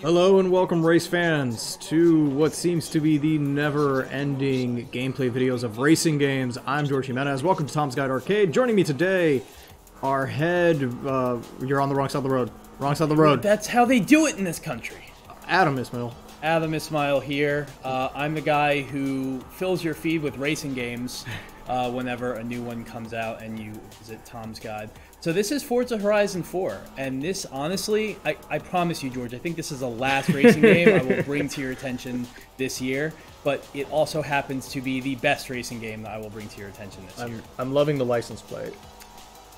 Hello and welcome, race fans, to what seems to be the never-ending gameplay videos of racing games. I'm George Jimenez. Welcome to Tom's Guide Arcade. Joining me today, our head... you're on the wrong side of the road. Wrong side of the road. That's how they do it in this country. Adam Ismail. Adam Ismail here. I'm the guy who fills your feed with racing games whenever a new one comes out and you visit Tom's Guide. So this is Forza Horizon 4, and this, honestly, I promise you, George, I think this is the last racing game I will bring to your attention this year, but it also happens to be the best racing game that I will bring to your attention this year. I'm loving the license plate.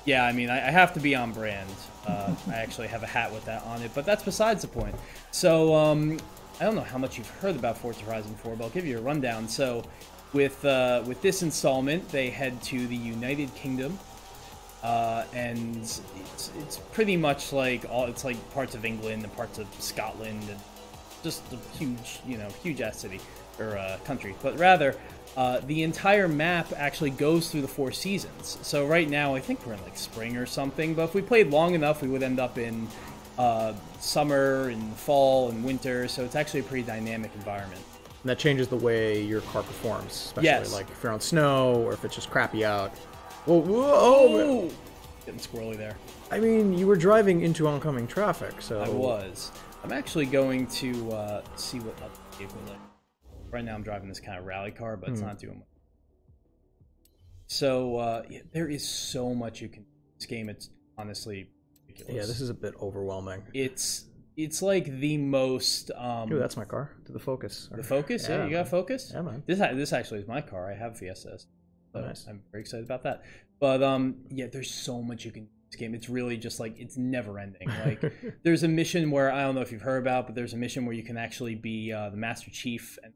Yeah, I mean, I have to be on brand. I actually have a hat with that on it, but that's besides the point. So, I don't know how much you've heard about Forza Horizon 4, but I'll give you a rundown. So, with this installment, they head to the United Kingdom. And it's pretty much like it's like parts of England and parts of Scotland and just a huge ass city or country. But rather, the entire map actually goes through the 4 seasons. So right now, I think we're in like spring or something. But if we played long enough, we would end up in summer and fall and winter. So it's actually a pretty dynamic environment. And that changes the way your car performs, especially like if you're on snow or if it's just crappy out. Whoa, whoa, getting squirrely there. I mean, you were driving into oncoming traffic, so... I was. I'm actually going to see what other vehicle like. Right now I'm driving this kind of rally car, but it's not doing much. So, yeah, there is so much you can do in this game. It's honestly ridiculous. Yeah, this is a bit overwhelming. It's like the most... Ooh, that's my car. To the Focus. The Focus? Yeah, you got a Focus? Yeah, man. This actually is my car. I have Fiestas. So nice. I'm very excited about that. But yeah, there's so much you can do in this game. It's really just like, it's never ending. Like, there's a mission where, I don't know if you've heard about, but there's a mission where you can actually be the Master Chief, and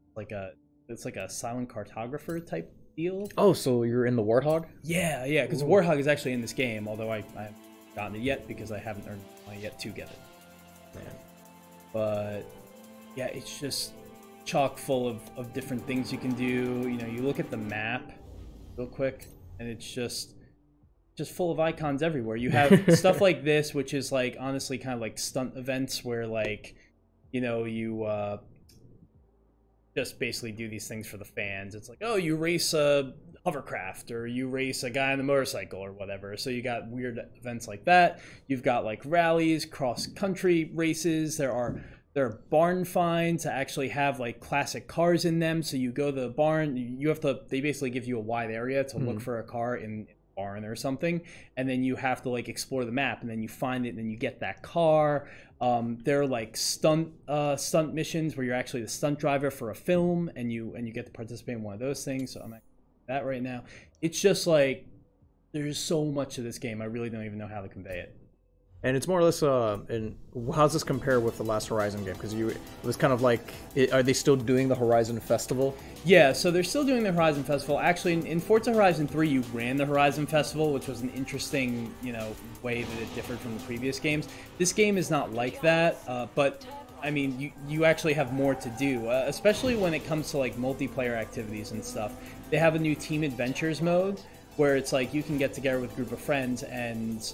it's like a silent cartographer type deal. Oh, so you're in the Warthog? Yeah, because Warthog is actually in this game, although I haven't gotten it yet because I haven't earned money yet to get it. Man. But yeah, it's just chock full of different things you can do. You know, you look at the map real quick, and it's just full of icons everywhere. You have stuff like this, which is like honestly kind of like stunt events where, like, you know, you just basically do these things for the fans. It's like, oh, you race a hovercraft, or you race a guy on a motorcycle or whatever. So you got weird events like that. You've got like rallies, cross country races. There are barn finds that actually have like classic cars in them. So you go to the barn, they basically give you a wide area to look for a car in a barn or something. And then you have to like explore the map, and then you find it, and then you get that car. There are like stunt missions where you're actually the stunt driver for a film, and you get to participate in one of those things. So I'm at that right now. It's just like, there's so much to this game. I really don't even know how to convey it. And it's more or less, and how does this compare with the last Horizon game? Because it was kind of like, are they still doing the Horizon Festival? Yeah, so they're still doing the Horizon Festival. Actually, in Forza Horizon 3, you ran the Horizon Festival, which was an interesting, way that it differed from the previous games. This game is not like that, but, I mean, you actually have more to do, especially when it comes to, like, multiplayer activities and stuff. They have a new Team Adventures mode, where it's like you can get together with a group of friends, and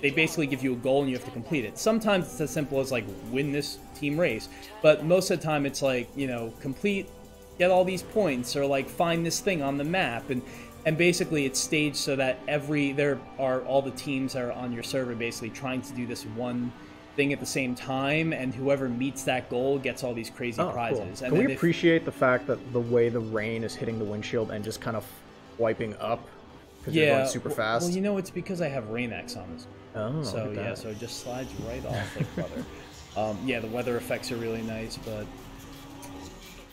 they basically give you a goal and you have to complete it. Sometimes it's as simple as like win this team race, but most of the time it's like, get all these points, or like find this thing on the map, and basically it's staged so that all the teams that are on your server basically trying to do this one thing at the same time, and whoever meets that goal gets all these crazy prizes. Cool. And can we appreciate the fact that the way the rain is hitting the windshield and just kind of wiping up? Because you're going super fast. Well, it's because I have Rain-X on this. Oh, so yeah, so it just slides right off like butter. Yeah, the weather effects are really nice, but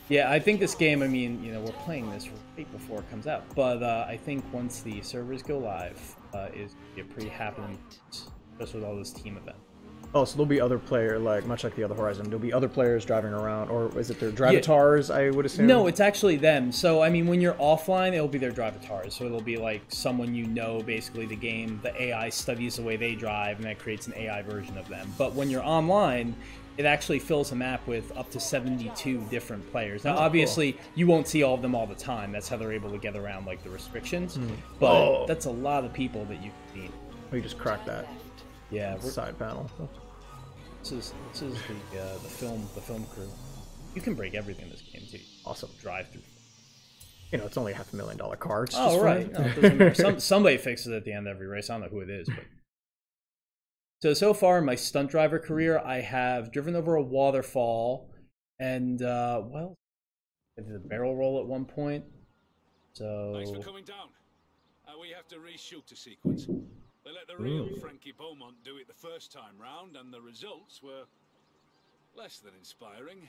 yeah, I think this game, I mean, we're playing this right before it comes out, but I think once the servers go live, is a pretty happening, just with all those team events. Oh, so there'll be other players, much like the other Horizon, there'll be other players driving around, or is it their drivatars, I would assume? No, it's actually them. So, I mean, when you're offline, it'll be their drivatars. So it'll be like someone basically the game, the AI studies the way they drive, and that creates an AI version of them. But when you're online, it actually fills a map with up to 72 different players. Now, obviously, you won't see all of them all the time. That's how they're able to get around, like, the restrictions. But that's a lot of people that you can meet. Oh, you just cracked that. Yeah. Side panel. This is the film crew. You can break everything in this game too. Awesome. Drive through. You know, it's only a $500,000 car. It's Oh just right. fine. No, it doesn't matter. Somebody fixes it at the end of every race. I don't know who it is, but so far in my stunt driver career, I have driven over a waterfall, and well, I did a barrel roll at one point. So Thanks for coming down. We have to reshoot a sequence. They let the real Frankie Beaumont do it the first time round, and the results were less than inspiring.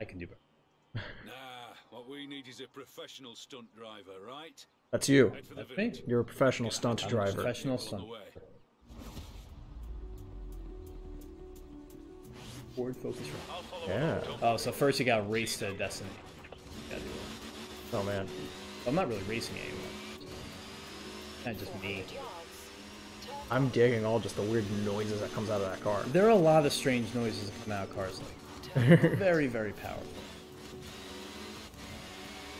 I can do better. Nah, what we need is a professional stunt driver, right? That's you. Head for the That's village. me. You're a professional stunt I'm a driver. professional On stunt. the way. Forward focus. I'll follow Yeah. up. Oh, so first you gotta race to destination. Gotta do it. Oh man. I'm not really racing anymore. Not just me. I'm digging all just the weird noises that comes out of that car. There are a lot of strange noises that come out of cars. Like, very, very powerful.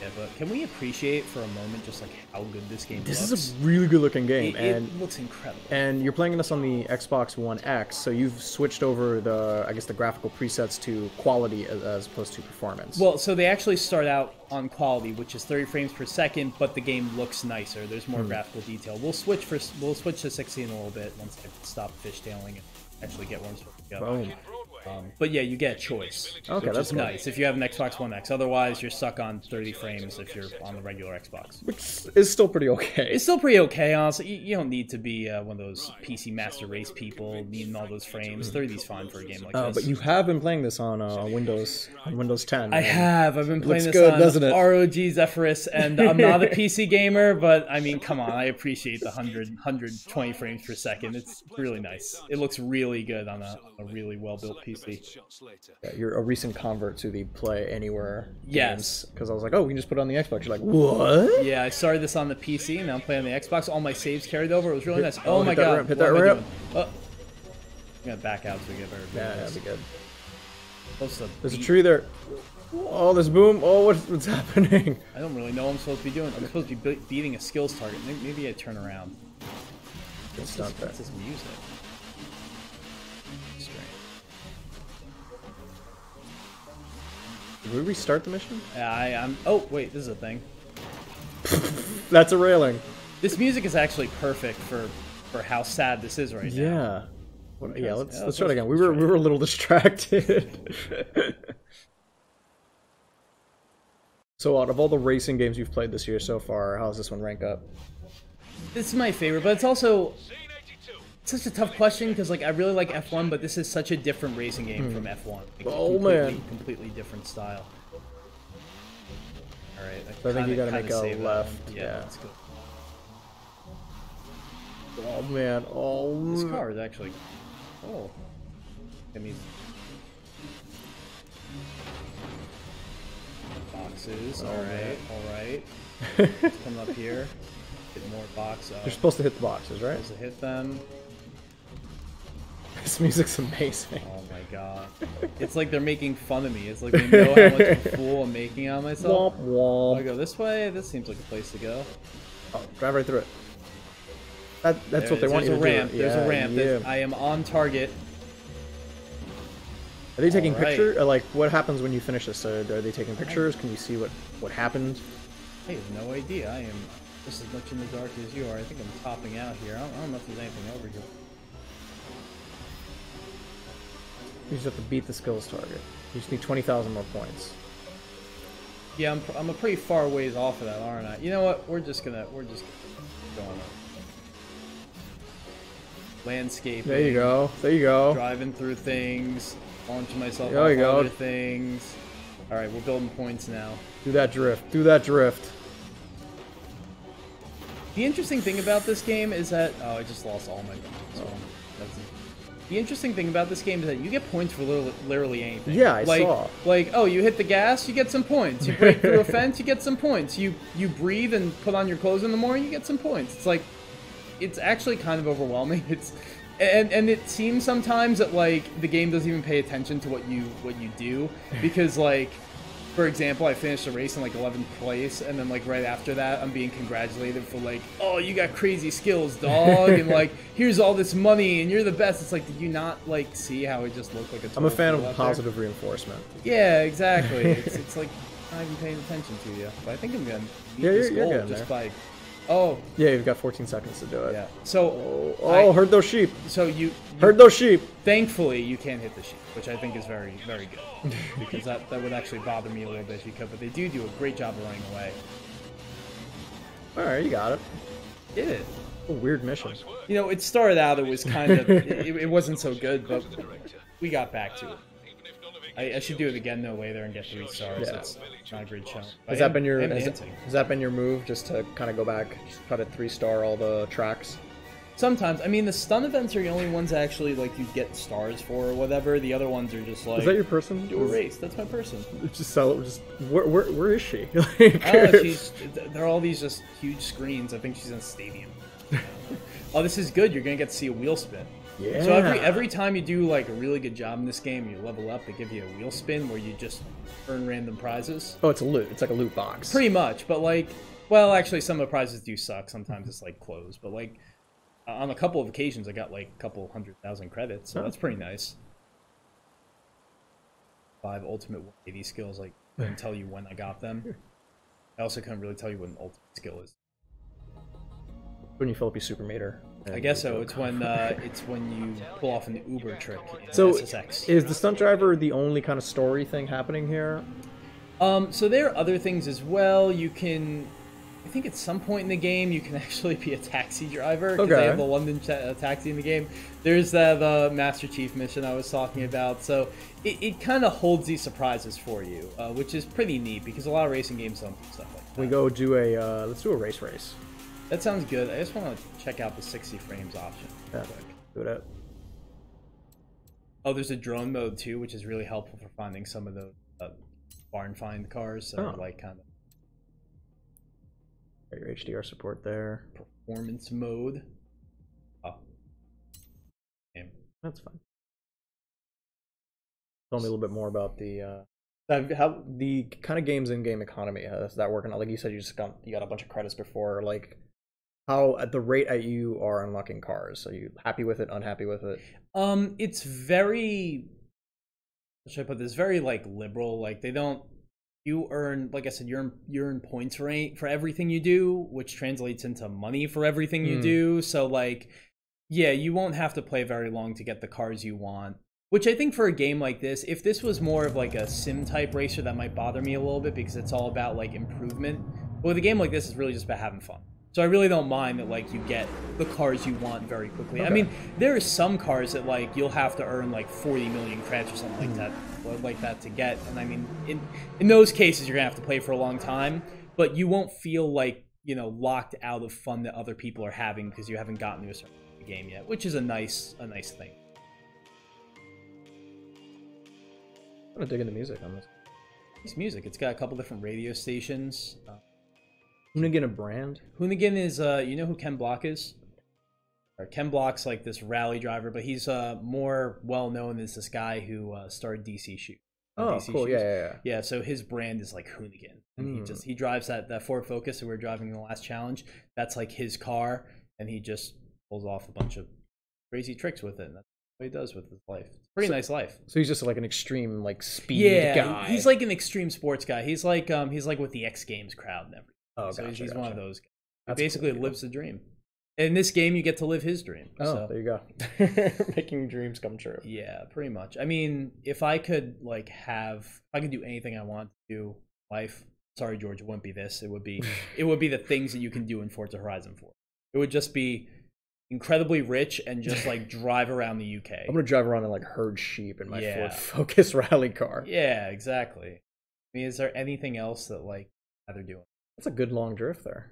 Yeah, but can we appreciate for a moment just like how good this game This looks? is a really good looking game, It looks incredible. and you're playing this on the Xbox One X, so you've switched over the, I guess, the graphical presets to quality as opposed to performance. Well, so they actually start out on quality, which is 30 frames per second, but the game looks nicer. There's more graphical detail. We'll switch to 60 in a little bit once I stop fishtailing and actually get where I'm supposed to go. Boom. But yeah, you get a choice, Okay, which that's is cool. nice if you have an Xbox One X. Otherwise, you're stuck on 30 frames if you're on the regular Xbox. Which is still pretty okay. It's still pretty okay, honestly. You don't need to be one of those PC Master Race people needing all those frames. 30's fine for a game like this. But you have been playing this on Windows 10. I have. I've been playing Looks this good, on doesn't it? ROG Zephyrus, and I'm not a PC gamer, but I mean, come on, I appreciate the 120 frames per second. It's really nice. It looks really good on a really well-built PC. Yeah, you're a recent convert to the Play Anywhere Yes. Because I was like, oh, we can just put it on the Xbox. You're like, what? Yeah, I started this on the PC, and now I'm playing on the Xbox. All my saves carried over. It was really nice. oh, Oh my hit that god. ramp, hit what that am I ramp. doing? I'm gonna back out so we get better. Yeah, that'd be good. There's a beat. tree there. Oh, there's boom. Oh, what's happening? I don't really know what I'm supposed to be doing. I'm supposed to be beating a skills target. Maybe I turn around. It's not that. What's this music? Strange. Did we restart the mission? Yeah, I'm. Oh wait, this is a thing. That's a railing. This music is actually perfect for how sad this is right now. Yeah. Yeah, let's let's try it again. We try were a little distracted. So out of all the racing games you've played this year so far, how does this one rank up? This is my favorite, but it's also such a tough question because like I really like F1, but this is such a different racing game from F1. Like, Oh, man. completely different style. All right, So I think you gotta kinda make a saved that left, one. yeah. Let's go. Oh man, oh. This car is actually. Oh, I mean. Boxes. All right. Let's come up here. Get more box. You're supposed to hit the boxes, right? Supposed to hit them. This music's amazing. Oh my god. It's like they're making fun of me. It's like they know how much of a fool I'm making out of myself. Womp Do I womp. go this way? This seems like a place to go. Oh, drive right through it. That's There what it they is. want you to There's a ramp. do. There's a ramp. Yeah. I am on target. Are they taking All right. pictures? Like, what happens when you finish this? Are they taking pictures? Can you see what happened? I have no idea. I am just as much in the dark as you are. I think I'm topping out here. I don't know if there's anything over here. You just have to beat the skills target. You just need 20,000 more points. Yeah, I'm a pretty far ways off of that, aren't I? You know what? We're just gonna going up. Landscaping. There you go. There you go. Driving through things, launching myself There you off go. other things. All right, we're building points now. Do that drift. Do that drift. The interesting thing about this game is that I just lost all my points. So that's it. The interesting thing about this game is that you get points for literally anything. Yeah, I like, saw. Like, oh, you hit the gas, you get some points. You break through a fence, you get some points. You breathe and put on your clothes in the morning, you get some points. It's like, it's actually kind of overwhelming. And it seems sometimes that like the game doesn't even pay attention to what you do because like, For example, I finished a race in like 11th place, and then like right after that, I'm being congratulated for like, oh, you got crazy skills, dog, and like here's all this money, and you're the best. It's like, did you not like see how it just looked like a? I'm a fan of positive reinforcement. Yeah, exactly. It's like not even paying attention to you. But I think I'm gonna meet this goal just by. Oh. Yeah, you've got 14 seconds to do it. Yeah. So. Heard those sheep. So you heard those sheep. Thankfully, you can't hit the sheep, which I think is very, very good. Because that would actually bother me a little bit if you could. But they do a great job of running away. All right, you got it. Did it. A weird mission. You know, it started out, it was kind of, it wasn't so good, but we got back to it. I should do it again though later and get 3 stars. Yeah. It's not a great show. Has that been your move, just to kind of go back, just try to 3-star all the tracks? Sometimes. I mean, the stun events are the only ones actually like you get stars for or whatever. The other ones are just like. Is that your person? Do a race. That's my person. Just sell it. Just where is she? They're all these just huge screens. I think she's in a stadium. Oh, this is good. You're gonna get to see a wheel spin. Yeah. So every time you do like a really good job in this game, you level up. They give you a wheel spin where you just earn random prizes. Oh, it's a loot. It's like a loot box. Pretty much, but like, well, actually, some of the prizes do suck. Sometimes it's like closed, but like on a couple of occasions, I got like a couple 100,000 credits, so that's pretty nice. 5 ultimate 180 skills. Like, I couldn't tell you when I got them. I also couldn't really tell you what an ultimate skill is. When you fill up your super meter. I guess so. It's when you pull off an Uber trick in so SSX. Is the stunt driver the only kind of story thing happening here? So there are other things as well. You can, I think at some point in the game, you can actually be a taxi driver because they have the London taxi in the game. There's that Master Chief mission I was talking about. So it kind of holds these surprises for you, which is pretty neat because a lot of racing games don't do stuff like that. We go do a let's do a race. That sounds good. I just want to check out the 60 frames option. Yeah, do that. Oh, there's a drone mode too, which is really helpful for finding some of the barn find cars. So like kind of your HDR support there. Performance mode. Oh, damn. That's fine. Tell me a little bit more about the how the kind of games in-game economy. How's that working out? Like you said, you got a bunch of credits before. Like, how at the rate at you are unlocking cars? Are you happy with it? Unhappy with it? It's very. How should I put this? Very like liberal. Like they don't. You earn, like I said, you earn points for everything you do, which translates into money for everything you do. So like, yeah, you won't have to play very long to get the cars you want. Which I think for a game like this, if this was more of like a sim type racer, that might bother me a little bit because it's all about like improvement. But with a game like this, it's really just about having fun. So I really don't mind that like you get the cars you want very quickly. I mean, there are some cars that like you'll have to earn like 40 million credits or something like that to get. And I mean, in those cases, you're gonna have to play for a long time, but you won't feel like, you know, locked out of fun that other people are having because you haven't gotten to a certain game yet, which is a nice thing. I'm gonna dig into music on this. It's music. It's got a couple different radio stations. Hoonigan a brand? Hoonigan is, you know who Ken Block is? Or Ken Block's like this rally driver, but he's more well known as this guy who started DC Shoes. Oh, DC cool! Shoes. Yeah. Yeah, so his brand is like Hoonigan, and he drives that Ford Focus that we were driving in the last challenge. That's like his car, and he just pulls off a bunch of crazy tricks with it. And that's what he does with his life. It's a pretty nice life. So he's just like an extreme like speed guy. He's like an extreme sports guy. He's like with the X Games crowd and everything. Oh, so gotcha, he's one of those guys. He That's basically cool. Lives the dream. In this game, you get to live his dream. Oh, so. There you go. Making dreams come true. Yeah, pretty much. I mean, if I could do anything I want to do in life. Sorry, George, it wouldn't be this. It would be the things that you can do in Forza Horizon 4. It would just be incredibly rich and just like drive around the UK. I'm gonna drive around and like herd sheep in my Ford Focus rally car. Yeah, exactly. I mean, is there anything else that like they're doing? That's a good long drift there.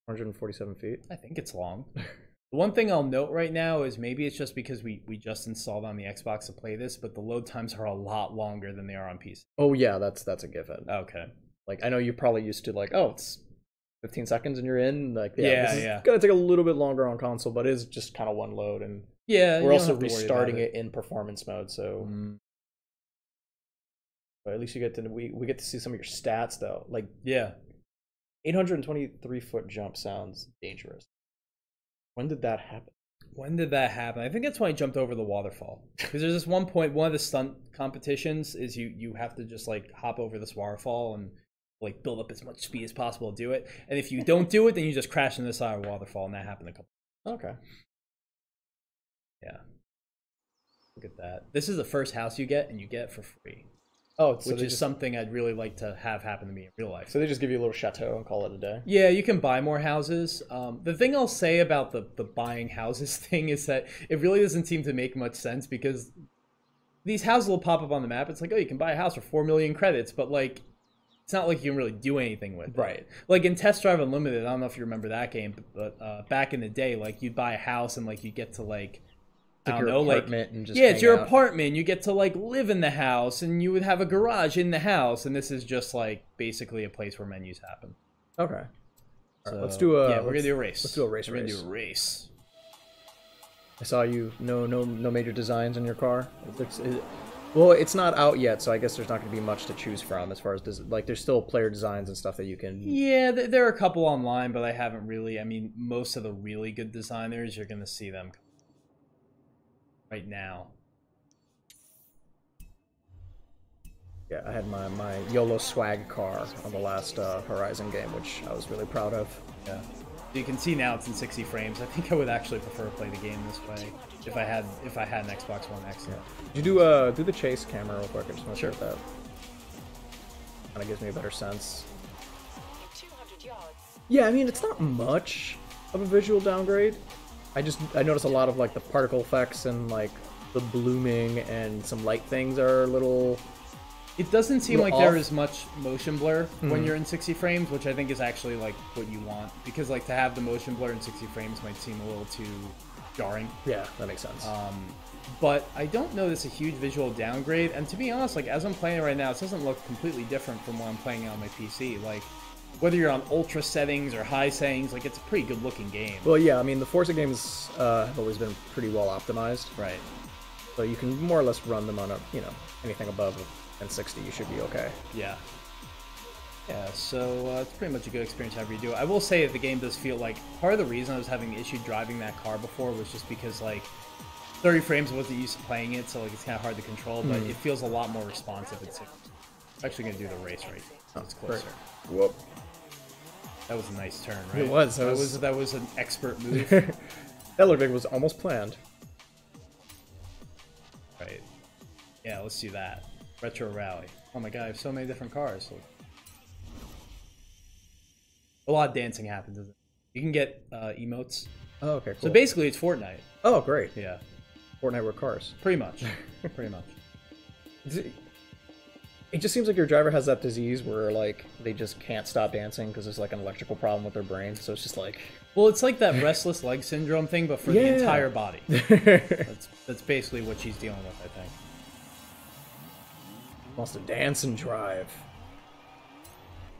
147 feet. I think it's long. The one thing I'll note right now is maybe it's just because we just installed on the Xbox to play this, but the load times are a lot longer than they are on PC. Oh yeah, that's a given. Okay. Like I know you're probably used to like, oh, it's 15 seconds and you're in. Like this is gonna take a little bit longer on console, but it is just kind of one load, and we're also restarting it in performance mode. So, But at least you get to we get to see some of your stats though. Like Yeah. 823-foot jump sounds dangerous. When did that happen? When did that happen? I think that's when I jumped over the waterfall. Because there's this one point, one of the stunt competitions is you have to just like hop over this waterfall and like build up as much speed as possible to do it. And if you don't do it, then you just crash into the side of the waterfall, and that happened a couple. Okay. Yeah. Look at that. This is the first house you get, and you get it for free. Oh, so which is something I'd really like to have happen to me in real life. So they just give you a little chateau and call it a day? Yeah, you can buy more houses. The thing I'll say about the buying houses thing is that it really doesn't seem to make much sense, because these houses will pop up on the map. It's like, oh, you can buy a house for 4 million credits, but like, it's not like you can really do anything with it. Right. Like in Test Drive Unlimited, I don't know if you remember that game, but back in the day, like you'd buy a house and like you get to like, I don't know, like, and just it's your out. apartment. You get to like live in the house, and you would have a garage in the house. And this is just like basically a place where menus happen. Okay. So, let's do a. Yeah, we're gonna do a race. Let's do a race. We're gonna do a race. I saw you. No major designs in your car. Well, it's not out yet, so I guess there's not going to be much to choose from as far as like there's still player designs and stuff that you can. Yeah, there are a couple online, but I haven't really. I mean, most of the really good designers, you're gonna see them right now. Yeah, I had my YOLO swag car on the last Horizon game, which I was really proud of. Yeah. You can see now it's in 60 frames. I think I would actually prefer to play the game this way if I had an Xbox One X. Yeah. Did you do the chase camera real quick? I just want to see that. Kind of gives me a better sense. 200 yards. Yeah, I mean it's not much of a visual downgrade. I noticed a lot of like the particle effects and like the blooming and some light things are a little. It doesn't seem like off. there is much motion blur when you're in 60 frames, which I think is actually like what you want, because like to have the motion blur in 60 frames might seem a little too jarring. Yeah, that makes sense. But I don't notice a huge visual downgrade, and to be honest, like as I'm playing it right now, it doesn't look completely different from when I'm playing it on my PC. Like whether you're on ultra settings or high settings, like it's a pretty good looking game. Well, yeah, I mean the Forza games have always been pretty well optimized, Right. so you can more or less run them on anything above 1060, you should be okay. Yeah. Yeah, so it's pretty much a good experience however you do it. I will say that the game does feel like part of the reason I was having issue driving that car before was just because like 30 frames I wasn't used to playing it, so like it's kind of hard to control, but it feels a lot more responsive at 60. I'm actually going to do the race right now. It's closer. Whoop. That was a nice turn, right? It was. That was an expert move. That looked like it was almost planned. Right. Yeah, let's do that. Retro Rally. Oh my god, I have so many different cars. A lot of dancing happens, isn't it? You can get emotes. Oh, okay, cool. So basically it's Fortnite. Oh, great. Yeah. Fortnite with cars. Pretty much. Pretty much. It just seems like your driver has that disease where, like, they just can't stop dancing because there's, like, an electrical problem with their brain. So it's just like... Well, it's like that restless leg syndrome thing, but for the entire body. That's basically what she's dealing with, I think. Wants to dance and drive.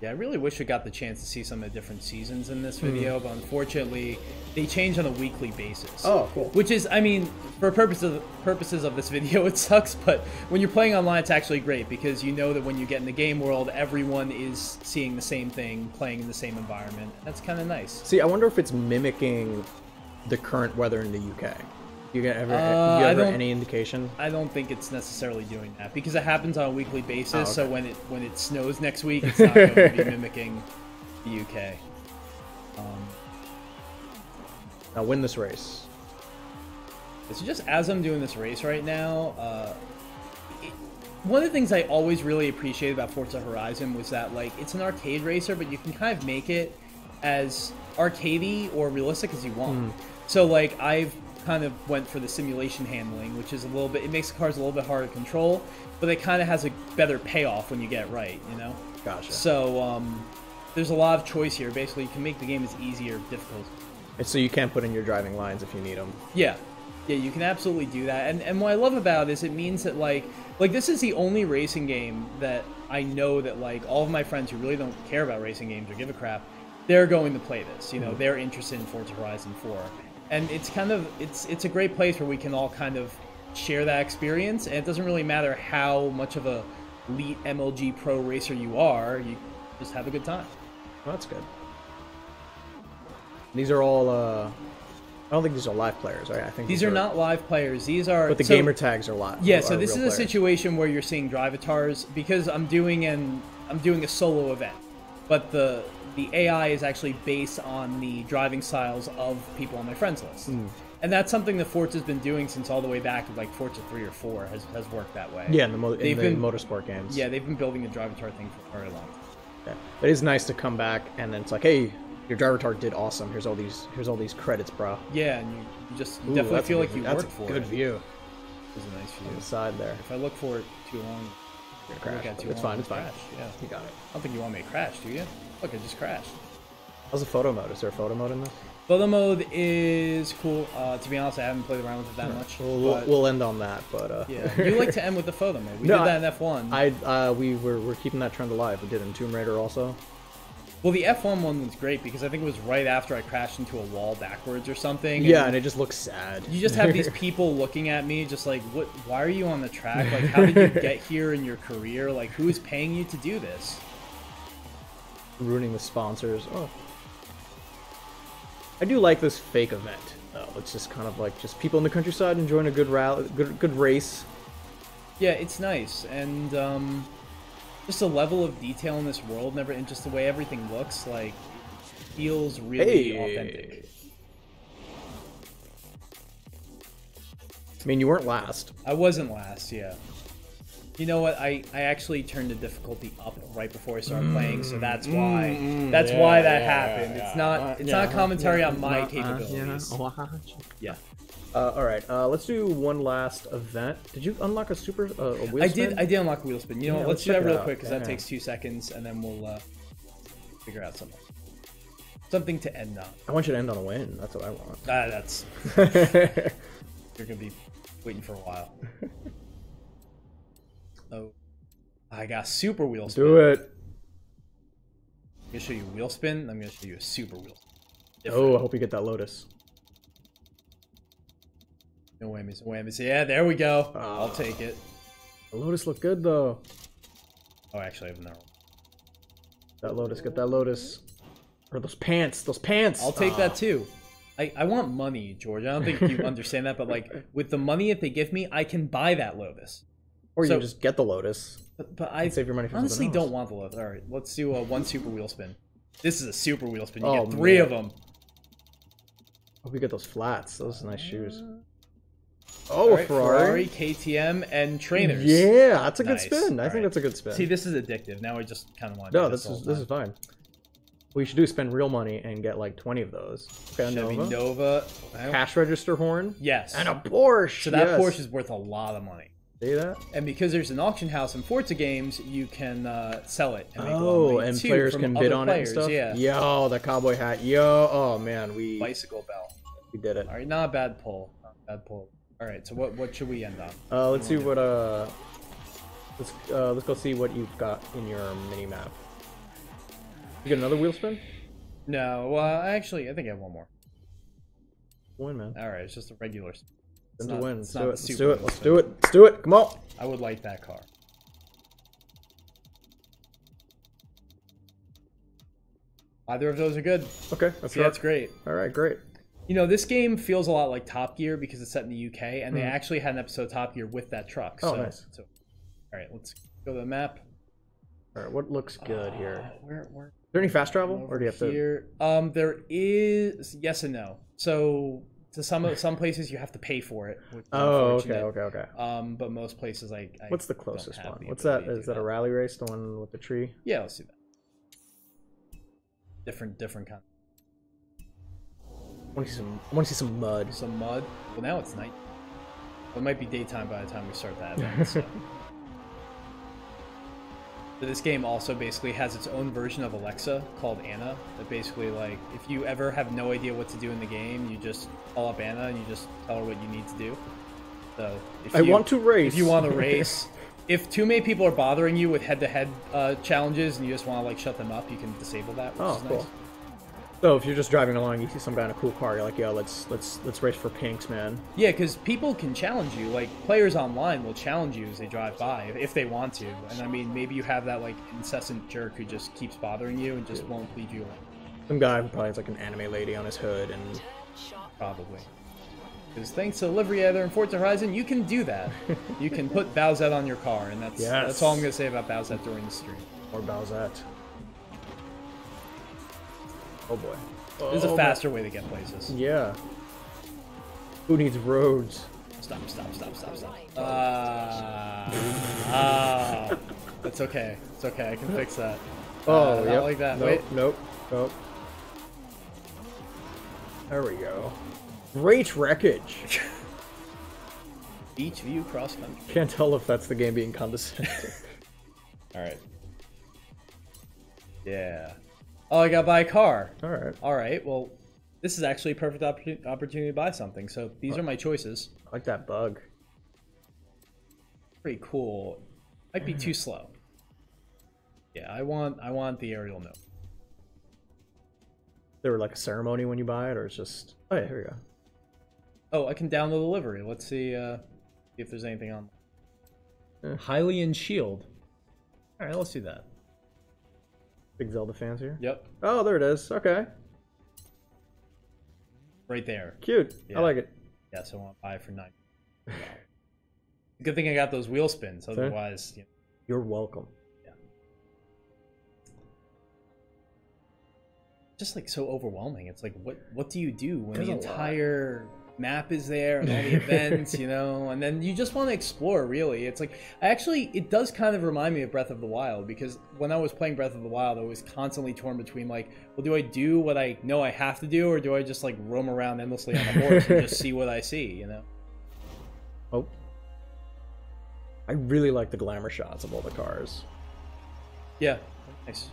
Yeah, I really wish we got the chance to see some of the different seasons in this video, but unfortunately, they change on a weekly basis. Oh, cool. Which is, I mean, for purposes of this video, it sucks, but when you're playing online, it's actually great, because you know that when you get in the game world, everyone is seeing the same thing, playing in the same environment. That's kind of nice. See, I wonder if it's mimicking the current weather in the UK. Do you ever any indication? I don't think it's necessarily doing that, because it happens on a weekly basis. Oh, okay. So when it snows next week, it's not going to be mimicking the UK. Now win this race. So just as I'm doing this race right now, one of the things I always really appreciated about Forza Horizon was that like it's an arcade racer, but you can kind of make it as arcadey or realistic as you want. So like I've kind of went for the simulation handling, which is a little bit, it makes the cars a little bit harder to control, but it kind of has a better payoff when you get it right, you know? Gotcha. So there's a lot of choice here. Basically, you can make the game as easy or difficult. And so you can't put in your driving lines if you need them. Yeah, you can absolutely do that. And what I love about it is it means that like this is the only racing game that I know that like all of my friends who really don't care about racing games or give a crap, they're going to play this. You know, they're interested in Forza Horizon 4. And it's kind of, it's a great place where we can all kind of share that experience, and it doesn't really matter how much of a elite MLG pro racer you are, you just have a good time. Well, that's good. These are all, I don't think these are live players, right? I think these are not live players. These are... But the gamer tags are live. Yeah, so this is players. a situation where you're seeing drivatars, because I'm doing a solo event. But the AI is actually based on the driving styles of people on my friends list. And that's something that Forza's been doing since all the way back to like Forza 3 or 4 has worked that way. Yeah, in the motorsport games. Yeah, they've been building the drivatar thing for a very long time. Yeah. But it is nice to come back and then it's like, hey, your drivatar did awesome. Here's all these credits, bro. Yeah, and you definitely feel like you worked for it. That's a good view. It's a nice view. On the side there. If I look for it too long, It's fine. Crash. Yeah, you got it. I don't think you want me to crash, do you? Look, it just crashed. How's the photo mode? Is there a photo mode in this? Photo mode is cool. To be honest, I haven't played around with it that much. We'll end on that, but yeah, you like to end with the photo mode. We did that in F1. We're keeping that trend alive. We did it in Tomb Raider also. Well, the F1 one was great because I think it was right after I crashed into a wall backwards or something. Yeah, and it just looks sad. You just have these people looking at me just like, what? Why are you on the track? Like, how did you get here in your career? Like, who is paying you to do this? Ruining the sponsors. Oh. I do like this fake event, though. It's just kind of like just people in the countryside enjoying a good rally, good race. Yeah, it's nice, and just a level of detail in this world, and just the way everything looks, like, feels really authentic. I mean, you weren't last. I wasn't last, yeah. You know what? I actually turned the difficulty up right before I started playing, so that's why why that happened. It's not commentary on my capabilities. Yeah. All right. Let's do one last event. Did you unlock a wheel spin? I did unlock a wheel spin. You know, let's do that real quick because that takes 2 seconds, and then we'll figure out something to end on. I want you to end on a win. That's what I want. That's you're gonna be waiting for a while. Oh, I got super wheel spin. Do it. I'm gonna show you a wheel spin. I'm gonna show you a super wheel spin. Oh, I hope you get that Lotus. No whammies, no whammies. Yeah, there we go. I'll take it. The Lotus looked good though. Oh, actually, I have another one. That Lotus, get that Lotus. Or those pants, I'll take that too. I want money, George. I don't think you understand that, but like with the money that they give me, I can buy that Lotus. Or you just get the Lotus. But I save your money for honestly something else. Don't want the Lotus. All right, let's do one super wheel spin. This is a super wheel spin. You get 3 of them. Hope you get those flats. Those are nice shoes. Oh, right, Ferrari, KTM, and trainers. Yeah, that's a good spin. I think that's a good spin. See, this is addictive. Now I just kind of want. No, this is fine. What you should do is spend real money and get like 20 of those. Okay, Nova. Cash register horn. Yes. And a Porsche. So that Porsche is worth a lot of money. See that? And because there's an auction house in Forza games, you can sell it and make a lot of money and too players can bid on it and stuff? Yeah. Yo, the cowboy hat. Yo, oh man, Bicycle bell. We did it. All right, not a bad pull. All right, so what should we end on? Let's see what let's go see what you've got in your mini map. You get another wheel spin? No, actually, I think I have one more. Win, man. All right, it's just a regular spin. To win. Let's do it. Let's do it. Come on. I would like that car. Either of those are good. Okay, that's great. All right, great. You know, this game feels a lot like Top Gear because it's set in the UK, and they actually had an episode of Top Gear with that truck. Oh, nice. All right, let's go to the map. All right, what looks good here? Where? Is there any fast travel, or do you have to? There is yes and no. So to some places you have to pay for it. Okay. But most places what's the closest one? What's that? Is that a rally race? The one with the tree? Yeah, let's do that. Different kind. I want to see some mud. Some mud. Well, now it's night. It might be daytime by the time we start that event. So. So this game also basically has its own version of Alexa called Anna. That basically, like, if you ever have no idea what to do in the game, you just call up Anna and you just tell her what you need to do. So if I want to race. If you want to race, if too many people are bothering you with head-to-head challenges and you just want to like shut them up, you can disable that, which is nice. So if you're just driving along, you see some guy in a cool car, you're like, yo, let's race for pinks, man. Yeah, because people can challenge you. Like, players online will challenge you as they drive by if they want to. And I mean, maybe you have that like incessant jerk who just keeps bothering you and just won't leave you alone. Some guy who probably has like an anime lady on his hood and... Probably. Because thanks to livery editor in Forza Horizon, you can do that. You can put Bowsette on your car, and that's all I'm going to say about Bowsette during the stream. Or Bowsette. Oh boy. There's a faster way to get places. Yeah. Who needs roads? Stop. That's okay. It's okay. I can fix that. Oh, yeah. Not like that. Nope, Wait. Nope. There we go. Great wreckage. Beach view cross country. Can't tell if that's the game being condescending. Alright. Yeah. Oh, I gotta buy a car. Alright, well, this is actually a perfect opportunity to buy something. So these are my choices. I like that bug. Pretty cool. Might be too slow. Yeah, I want the aerial note. There were like a ceremony when you buy it, or it's just... Oh yeah, here we go. Oh, I can download the livery. Let's see if there's anything on. Hylian Shield. Alright, let's do that. Big Zelda fans here? Yep. Oh, there it is. Okay. Right there. Cute. Yeah. I like it. Yeah, so I want to buy it for $9. Good thing I got those wheel spins, otherwise... You know. You're welcome. Yeah. Just like so overwhelming. It's like, what do you do when the entire map is there and all the events, you know, and then you just want to explore, really. It's like, it does kind of remind me of Breath of the Wild, because when I was playing Breath of the Wild, I was constantly torn between like, well, do I do what I know I have to do, or do I just like roam around endlessly on a horse and just see what I see, you know? Oh. I really like the glamour shots of all the cars. Yeah, nice.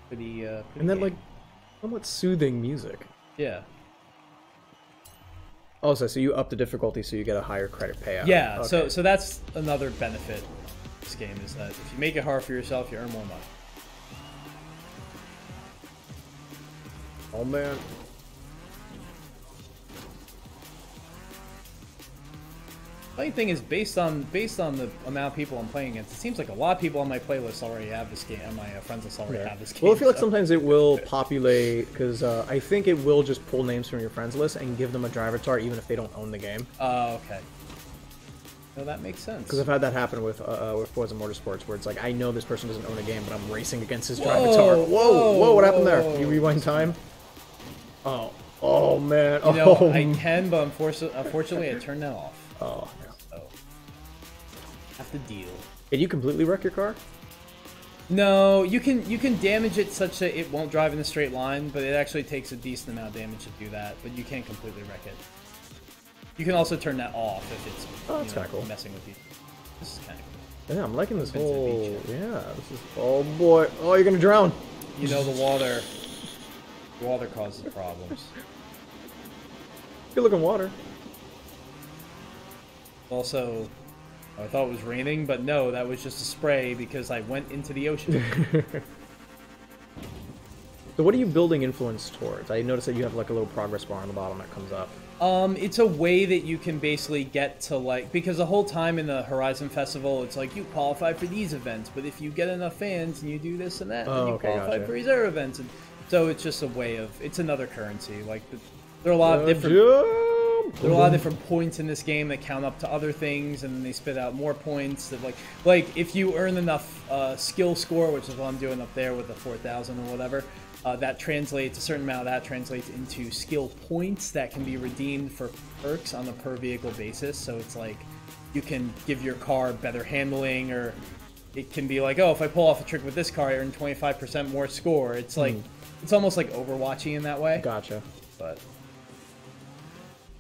Pretty and then like somewhat soothing music. Yeah. Also, so you up the difficulty so you get a higher credit payout. Yeah, okay. so that's another benefit of this game, is that if you make it hard for yourself, you earn more money. Oh man. Funny thing is, based on the amount of people I'm playing against, it seems like a lot of people on my playlist already have this game, and my friends list already have this game. Well, I feel like sometimes it will populate, because I think it will just pull names from your friends list and give them a driver tar even if they don't own the game. Oh, okay. No, that makes sense. Because I've had that happen with Forza Motorsports, where it's like, I know this person doesn't own a game, but I'm racing against his driver tar. Whoa, what happened there? Can you rewind time? Oh man. You know, I can, but unfortunately I turned that off. Oh. So, have to deal. Can you completely wreck your car? No, you can damage it such that it won't drive in a straight line, but it actually takes a decent amount of damage to do that. But you can't completely wreck it. You can also turn that off if it's kind of cool. Messing with you. This is kind of cool. Yeah, I'm liking this whole. Yeah, this is. Oh boy! Oh, you're gonna drown. You know, the water causes problems. Good looking water. Also, I thought it was raining, but no, that was just a spray because I went into the ocean. So what are you building influence towards? I noticed that you have like a little progress bar on the bottom that comes up. It's a way that you can basically get to, like, because the whole time in the Horizon Festival, it's like, you qualify for these events, but if you get enough fans and you do this and that, then you qualify for these other events. And so it's just a way of, it's another currency. Like, there are a lot of different points in this game that count up to other things, and then they spit out more points that like if you earn enough skill score, which is what I'm doing up there with the 4,000 or whatever, that translates, a certain amount of that translates into skill points that can be redeemed for perks on a per vehicle basis. So it's like you can give your car better handling, or it can be like, oh, if I pull off a trick with this car, I earn 25% more score. It's like it's almost like Overwatchy in that way. Gotcha. But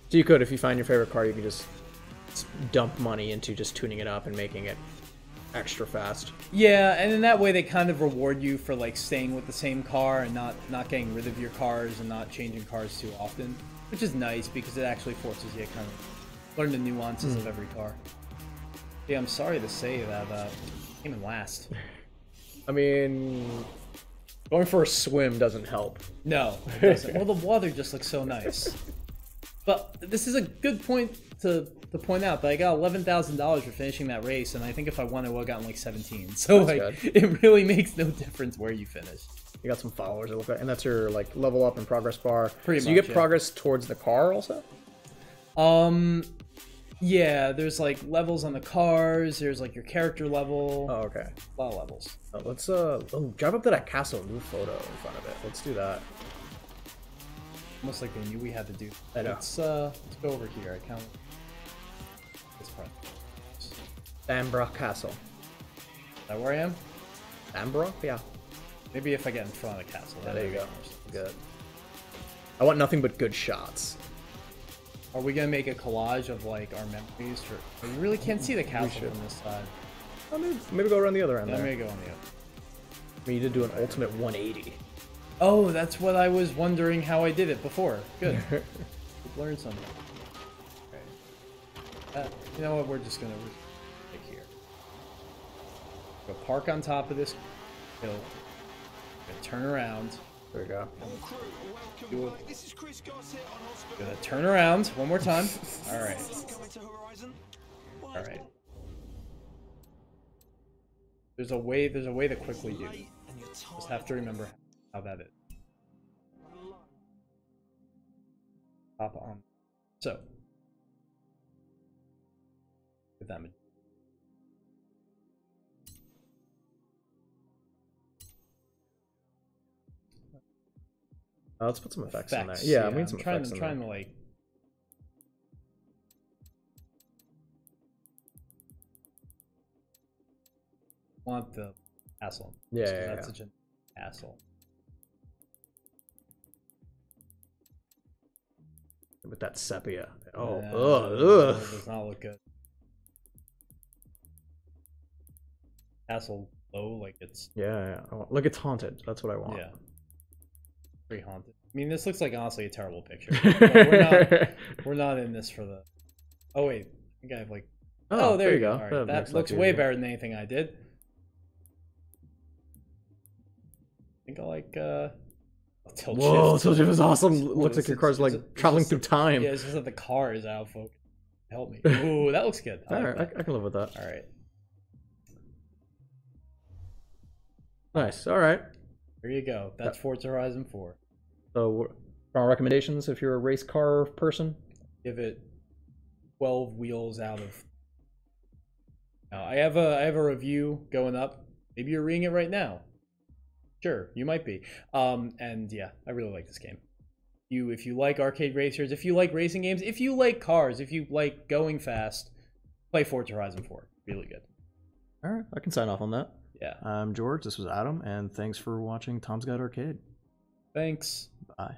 so you could, if you find your favorite car, you could just dump money into just tuning it up and making it extra fast. Yeah, and in that way they kind of reward you for like staying with the same car and not getting rid of your cars and not changing cars too often, which is nice because it actually forces you to kind of learn the nuances of every car. Yeah, I'm sorry to say that came in last. I mean, Going for a swim doesn't help. No, it doesn't. Well, the water just looks so nice. But this is a good point to point out that I got $11,000 for finishing that race, and I think if I won, I would have gotten like 17. So like, it really makes no difference where you finish. You got some followers, it look like, and that's your like level up and progress bar. Pretty so much, you get progress towards the car also. Yeah, there's like levels on the cars. There's like your character level. Oh, okay. A lot of levels. Let's drive up to that castle. New photo in front of it. Let's do that. Almost like they knew we had to do. I know. Let's go over here. I count this part. Ambra Castle. Is that where I am? Ambra? Yeah. Maybe if I get in front of the castle. Yeah, there you go. Good. I want nothing but good shots. Are we gonna make a collage of like our memories? For we really can't see the castle from this side. Oh, maybe go around the other end. Yeah, there. maybe go on the other. We need to do an ultimate 180. Oh, that's what I was wondering how I did it before. Good. We've learned something. Okay. You know what? We're just gonna stick here. Go park on top of this hill. Gonna turn around. There we go. Gonna turn around one more time. All right. All right. There's a way to quickly do it. Just have to remember how that is. Hop on. So. Get that. Let's put some effects in there. Yeah, we need some effects in there. I'm trying to like. Want the castle. Yeah, That's such an asshole. With that sepia. Oh, yeah, ugh. It does not look good. Castle low, like it's. Yeah. Look, it's haunted. That's what I want. Yeah. Pretty haunted. I mean, this looks like honestly a terrible picture. We're not in this for the. Oh wait, I think I have like. Oh, there you go. All right. That looks way better than anything I did. I think I like. Tilt Whoa, shift. tilt shift is awesome. Looks like your car's like traveling through time. Yeah, it's just that the car is out of focus. Help me. Ooh, that looks good. All right, I can live with that. All right. Nice. All right. There you go. That's Forza Horizon 4. So, our recommendations if you're a race car person? Give it 12 wheels out of. Now, I have a review going up. Maybe you're reading it right now. Sure, you might be. And yeah, I really like this game. If you like arcade racers, if you like racing games, if you like cars, if you like going fast, play Forza Horizon 4. Really good. All right, I can sign off on that. Yeah. I'm George. This was Adam, and thanks for watching Tom's Guide Arcade. Thanks. Bye.